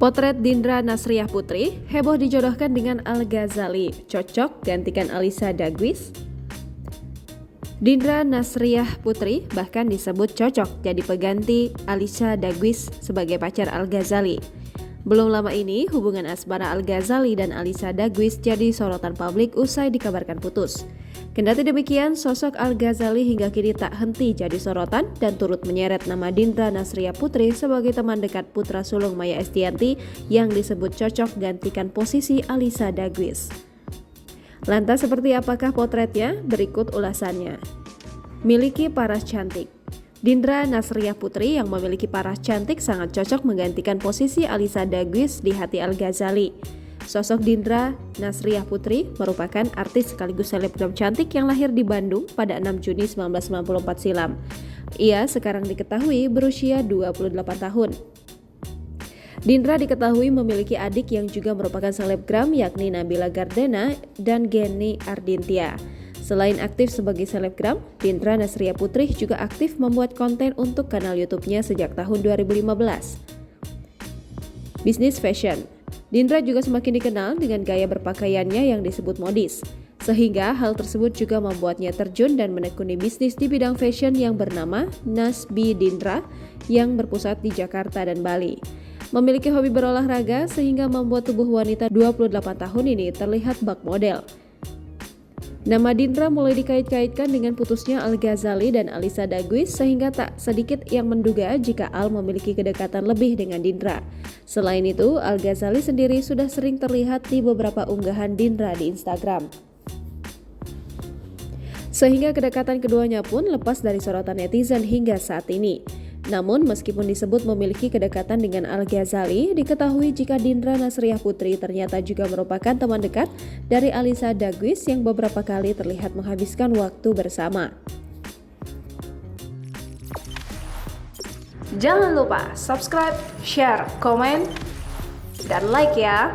Potret Dindra Nasriah Putri heboh dijodohkan dengan Al-Ghazali, cocok gantikan Alisa Dagwis. Dindra Nasriah Putri bahkan disebut cocok jadi pengganti Alisa Dagwis sebagai pacar Al-Ghazali. Belum lama ini, hubungan asmara Al-Ghazali dan Alisa Dagwis jadi sorotan publik usai dikabarkan putus. Kendati demikian, sosok Al-Ghazali hingga kini tak henti jadi sorotan dan turut menyeret nama Dindra Nasriah Putri sebagai teman dekat putra sulung Maia Estianty yang disebut cocok gantikan posisi Alisa Dagwis. Lantas seperti apakah potretnya? Berikut ulasannya. Miliki paras cantik. Dindra Nasriah Putri yang memiliki paras cantik sangat cocok menggantikan posisi Alisa Dagwis di hati Al-Ghazali. Sosok Dindra Nasriah Putri merupakan artis sekaligus selebgram cantik yang lahir di Bandung pada 6 Juni 1994 silam. Ia sekarang diketahui berusia 28 tahun. Dindra diketahui memiliki adik yang juga merupakan selebgram yakni Nabila Gardena dan Geni Ardintia. Selain aktif sebagai selebgram, Dindra Nasriah Putri juga aktif membuat konten untuk kanal YouTube-nya sejak tahun 2015. Bisnis fashion. Dindra juga semakin dikenal dengan gaya berpakaiannya yang disebut modis. Sehingga hal tersebut juga membuatnya terjun dan menekuni bisnis di bidang fashion yang bernama Nasbi Dindra yang berpusat di Jakarta dan Bali. Memiliki hobi berolahraga sehingga membuat tubuh wanita 28 tahun ini terlihat bak model. Nama Dindra mulai dikait-kaitkan dengan putusnya Al-Ghazali dan Alisa Dagwis sehingga tak sedikit yang menduga jika Al memiliki kedekatan lebih dengan Dindra. Selain itu, Al-Ghazali sendiri sudah sering terlihat di beberapa unggahan Dindra di Instagram. Sehingga kedekatan keduanya pun lepas dari sorotan netizen hingga saat ini. Namun meskipun disebut memiliki kedekatan dengan Al-Ghazali, diketahui jika Dindra Nasriah Putri ternyata juga merupakan teman dekat dari Alisa Dagwis yang beberapa kali terlihat menghabiskan waktu bersama. Jangan lupa subscribe, share, komen, dan like ya!